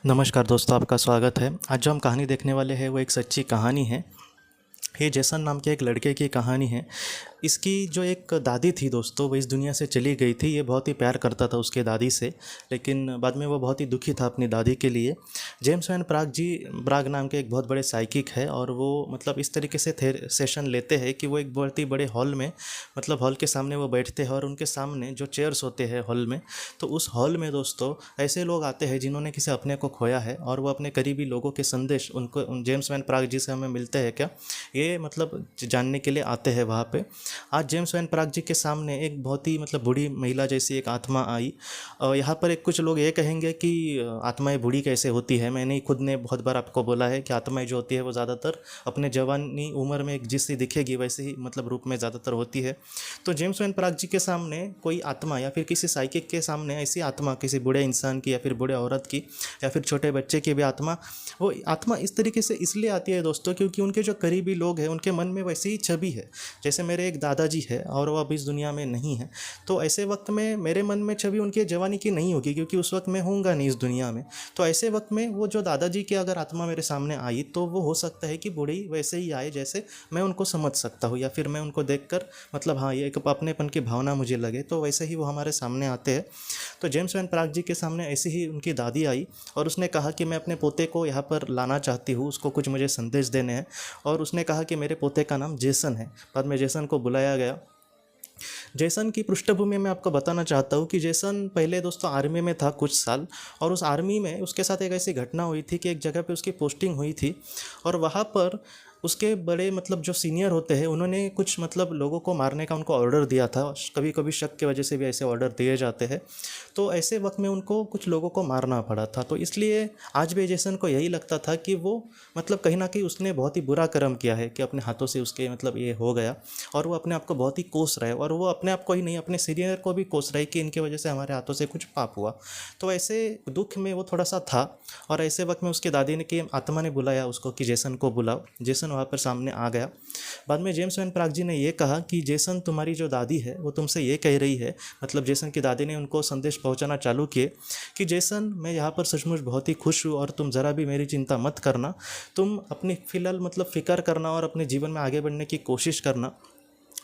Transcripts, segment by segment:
नमस्कार दोस्तों, आपका स्वागत है। आज जो हम कहानी देखने वाले हैं वो एक सच्ची कहानी है। ये जेसन नाम के एक लड़के की कहानी है। इसकी जो एक दादी थी दोस्तों, वो इस दुनिया से चली गई थी। ये बहुत ही प्यार करता था उसके दादी से, लेकिन बाद में वो बहुत ही दुखी था अपनी दादी के लिए। जेम्स वैन प्राग जी, ब्राग नाम के एक बहुत बड़े साइकिक है, और वो मतलब इस तरीके से सेशन लेते हैं कि वो एक बहुत ही बड़े हॉल में, मतलब हॉल के सामने वो बैठते हैं, और उनके सामने जो चेयर्स होते हैं हॉल में, तो उस हॉल में दोस्तों ऐसे लोग आते हैं जिन्होंने किसी अपने को खोया है, और वो अपने करीबी लोगों के संदेश जेम्स वैन प्राग जी से हमें मिलते हैं क्या, ये मतलब जानने के लिए आते हैं वहाँ पे। आज जेम्स वैन प्राग जी के सामने एक बहुत ही मतलब बूढ़ी महिला जैसी एक आत्मा आई। यहाँ पर एक कुछ लोग ये कहेंगे कि आत्माएं बूढ़ी कैसे होती है। मैंने खुद ने बहुत बार आपको बोला है कि आत्माएं जो होती है वो ज़्यादातर अपने जवानी उम्र में जिससे दिखेगी वैसे ही मतलब रूप में ज़्यादातर होती है। तो जेम्स वैन प्राग जी के सामने कोई आत्मा या फिर किसी साइकिक के सामने ऐसी आत्मा, किसी बूढ़े इंसान की या फिर बूढ़े औरत की या फिर छोटे बच्चे की भी आत्मा, वो आत्मा इस तरीके से इसलिए आती है दोस्तों क्योंकि उनके जो करीबी लोग हैं उनके मन में वैसी ही छवि है। जैसे मेरे एक दादाजी है और वो अब इस दुनिया में नहीं है, तो ऐसे वक्त में मेरे मन में छवि उनके जवानी की नहीं होगी क्योंकि उस वक्त मैं होऊंगा नहीं इस दुनिया में। तो ऐसे वक्त में वो जो दादाजी की अगर आत्मा मेरे सामने आई तो वो हो सकता है कि बूढ़ी वैसे ही आए जैसे मैं उनको समझ सकता हूँ, या फिर मैं उनको देखकर मतलब हाँ ये एक अपनेपन की भावना मुझे लगे, तो वैसे ही वो हमारे सामने आते हैं। तो जेम्स वैन प्राग जी के सामने ऐसी ही उनकी दादी आई और उसने कहा कि मैं अपने पोते को यहाँ पर लाना चाहती हूँ, उसको कुछ मुझे संदेश देने हैं। और उसने कहा कि मेरे पोते का नाम जेसन है। बाद में जेसन को बुलाया गया। जेसन की पृष्ठभूमि में आपको बताना चाहता हूँ कि जेसन पहले दोस्तों आर्मी में था कुछ साल, और उस आर्मी में उसके साथ एक ऐसी घटना हुई थी कि एक जगह पे उसकी पोस्टिंग हुई थी, और वहाँ पर उसके बड़े मतलब जो सीनियर होते हैं उन्होंने कुछ मतलब लोगों को मारने का उनको ऑर्डर दिया था। कभी कभी शक की वजह से भी ऐसे ऑर्डर दिए जाते हैं। तो ऐसे वक्त में उनको कुछ लोगों को मारना पड़ा था। तो इसलिए आज भी जेसन को यही लगता था कि वो मतलब कहीं ना कहीं उसने बहुत ही बुरा कर्म किया है कि अपने हाथों से उसके मतलब ये हो गया, और वो अपने आप को बहुत ही कोस रहे, और वो अपने आप को ही नहीं अपने सीनियर को भी कोस रहे कि इनकी वजह से हमारे हाथों से कुछ पाप हुआ। तो ऐसे दुख में वो थोड़ा सा था, और ऐसे वक्त में उसके दादी ने कि आत्मा ने बुलाया उसको कि जेसन को बुलाओ। जेसन वहाँ पर सामने आ गया। बाद में जेम्स वैन प्राग जी ने ये कहा कि जेसन, तुम्हारी जो दादी है वो तुमसे ये कह रही है, मतलब जेसन की दादी ने उनको संदेश पहुंचाना चालू किए कि जेसन, मैं यहाँ पर सचमुच बहुत ही खुश हूँ और तुम ज़रा भी मेरी चिंता मत करना। तुम अपनी फ़िलहाल मतलब फ़िक्र करना और अपने जीवन में आगे बढ़ने की कोशिश करना।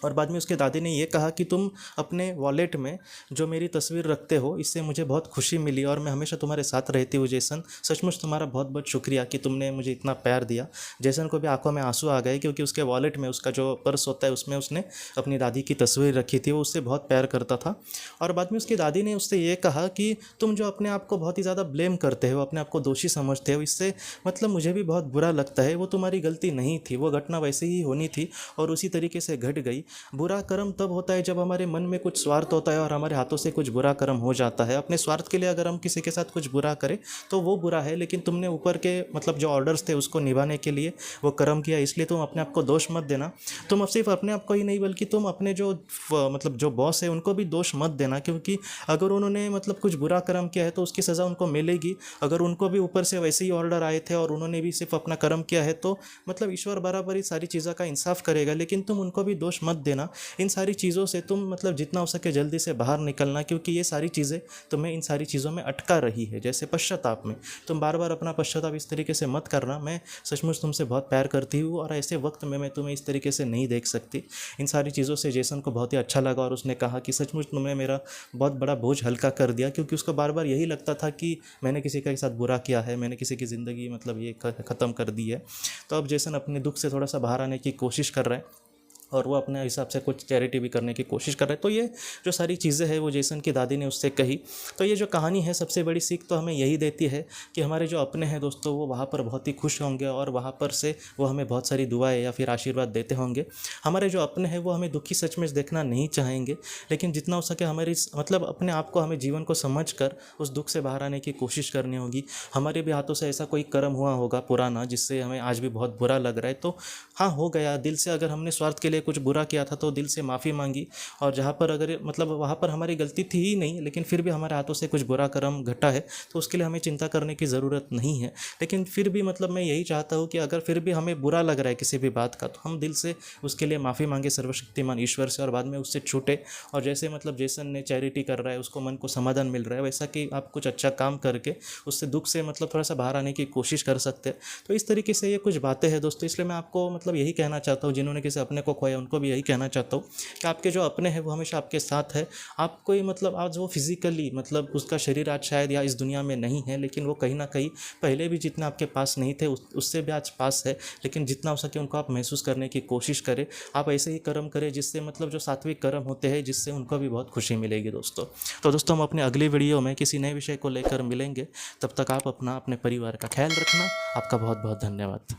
और बाद में उसके दादी ने ये कहा कि तुम अपने वॉलेट में जो मेरी तस्वीर रखते हो इससे मुझे बहुत खुशी मिली, और मैं हमेशा तुम्हारे साथ रहती हूँ जेसन। सचमुच तुम्हारा बहुत बहुत शुक्रिया कि तुमने मुझे इतना प्यार दिया। जेसन को भी आंखों में आंसू आ गए क्योंकि उसके वॉलेट में, उसका जो पर्स होता है उसमें उसने अपनी दादी की तस्वीर रखी थी, वो उससे बहुत प्यार करता था। और बाद में उसकी दादी ने उससे ये कहा कि तुम जो अपने आप को बहुत ही ज़्यादा ब्लेम करते हो, अपने आप को दोषी समझते हो, इससे मतलब मुझे भी बहुत बुरा लगता है। वो तुम्हारी गलती नहीं थी, वो घटना वैसे ही होनी थी और उसी तरीके से घट गई। बुरा कर्म तब होता है जब हमारे मन में कुछ स्वार्थ होता है और हमारे हाथों से कुछ बुरा कर्म हो जाता है। अपने स्वार्थ के लिए अगर हम किसी के साथ कुछ बुरा करें तो वो बुरा है, लेकिन तुमने ऊपर के मतलब जो ऑर्डर्स थे उसको निभाने के लिए वो कर्म किया, इसलिए तुम अपने आप को दोष मत देना। तुम अब सिर्फ अपने आप को ही नहीं बल्कि तुम अपने जो मतलब जो बॉस है उनको भी दोष मत देना, क्योंकि अगर उन्होंने मतलब कुछ बुरा कर्म किया है तो उसकी सज़ा उनको मिलेगी। अगर उनको भी ऊपर से वैसे ही ऑर्डर आए थे और उन्होंने भी सिर्फ अपना कर्म किया है तो मतलब ईश्वर बराबर ही सारी चीज़ों का इंसाफ करेगा, लेकिन तुम उनको भी दोष मत देना। इन सारी चीज़ों से तुम मतलब जितना हो सके जल्दी से बाहर निकलना, क्योंकि ये सारी चीज़ें तुम्हें इन सारी चीज़ों में अटका रही है। जैसे पश्चाताप में तुम बार बार अपना पश्चाताप इस तरीके से मत करना। मैं सचमुच तुमसे बहुत प्यार करती हूँ और ऐसे वक्त में मैं तुम्हें इस तरीके से नहीं देख सकती। इन सारी चीज़ों से जेसन को बहुत ही अच्छा लगा और उसने कहा कि सचमुच तुमने मेरा बहुत बड़ा बोझ हल्का कर दिया, क्योंकि उसको बार बार यही लगता था कि मैंने किसी के साथ बुरा किया है, मैंने किसी की ज़िंदगी मतलब ये ख़त्म कर दी है। तो अब जेसन अपने दुख से थोड़ा सा बाहर आने की कोशिश कर रहा है और वो अपने हिसाब से कुछ चैरिटी भी करने की कोशिश कर रहे हैं। तो ये जो सारी चीज़ें हैं वो जेसन की दादी ने उससे कही। तो ये जो कहानी है सबसे बड़ी सीख तो हमें यही देती है कि हमारे जो अपने हैं दोस्तों वो वहाँ पर बहुत ही खुश होंगे और वहाँ पर से वो हमें बहुत सारी दुआएं या फिर आशीर्वाद देते होंगे। हमारे जो अपने हैं वो हमें दुखी सच में देखना नहीं चाहेंगे, लेकिन जितना हो सके हमारी मतलब अपने आप को, हमें जीवन को समझ कर उस दुख से बाहर आने की कोशिश करनी होगी। हमारे भी हाथों से ऐसा कोई कर्म हुआ होगा पुराना जिससे हमें आज भी बहुत बुरा लग रहा है, तो हाँ हो गया, दिल से अगर हमने स्वार्थ के लिए से कुछ बुरा किया था तो दिल से माफ़ी मांगी, और जहाँ पर अगर मतलब वहाँ पर हमारी गलती थी ही नहीं, लेकिन फिर भी हमारे हाथों से कुछ बुरा कर्म घटा है तो उसके लिए हमें चिंता करने की ज़रूरत नहीं है। लेकिन फिर भी मतलब मैं यही चाहता हूँ कि अगर फिर भी हमें बुरा लग रहा है किसी भी बात का, तो हम दिल से उसके लिए माफ़ी मांगे सर्वशक्तिमान ईश्वर से, और बाद में उससे छूटे। और जैसे मतलब जेसन ने चैरिटी कर रहा है, उसको मन को समाधान मिल रहा है, वैसा कि आप कुछ अच्छा काम करके उससे दुख से मतलब थोड़ा सा बाहर आने की कोशिश कर सकते हैं। तो इस तरीके से ये कुछ बातें हैं दोस्तों। इसलिए मैं आपको मतलब यही कहना चाहता हूँ, जिन्होंने किसी अपने को खोया उनको भी यही कहना चाहता हूँ कि आपके जो अपने हैं वो हमेशा आपके साथ है। आप कोई मतलब आज वो फिजिकली मतलब उसका शरीर आज शायद या इस दुनिया में नहीं है, लेकिन वो कहीं ना कहीं पहले भी जितना आपके पास नहीं थे उससे भी आज पास है। लेकिन जितना हो सके उनको आप महसूस करने की कोशिश करें। आप ऐसे ही कर्म करें जिससे मतलब जो सात्विक कर्म होते हैं, जिससे उनको भी बहुत खुशी मिलेगी दोस्तों। तो दोस्तों हम अपने अगली वीडियो में किसी नए विषय को लेकर मिलेंगे। तब तक आप अपना अपने परिवार का ख्याल रखना। आपका बहुत बहुत धन्यवाद।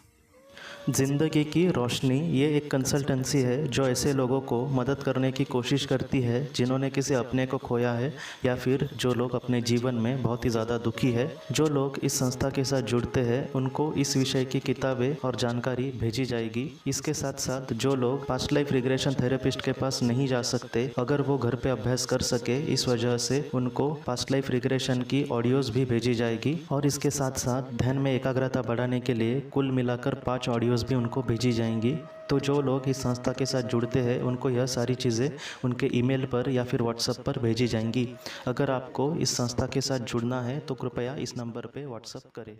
ज़िंदगी की रोशनी ये एक कंसल्टेंसी है जो ऐसे लोगों को मदद करने की कोशिश करती है जिन्होंने किसी अपने को खोया है, या फिर जो लोग अपने जीवन में बहुत ही ज़्यादा दुखी है। जो लोग इस संस्था के साथ जुड़ते हैं उनको इस विषय की किताबें और जानकारी भेजी जाएगी। इसके साथ साथ जो लोग पास्ट लाइफ रिग्रेशन थेरेपिस्ट के पास नहीं जा सकते, अगर वो घर पे अभ्यास कर सके, इस वजह से उनको पास्ट लाइफ रिग्रेशन की ऑडियोज़ भी भेजी जाएगी। और इसके साथ साथ ध्यान में एकाग्रता बढ़ाने के लिए कुल मिलाकर 5 ऑडियोज़ भी उनको भेजी जाएंगी। तो जो लोग इस संस्था के साथ जुड़ते हैं उनको यह सारी चीज़ें उनके ईमेल पर या फिर व्हाट्सएप पर भेजी जाएंगी। अगर आपको इस संस्था के साथ जुड़ना है तो कृपया इस नंबर पे व्हाट्सएप करें।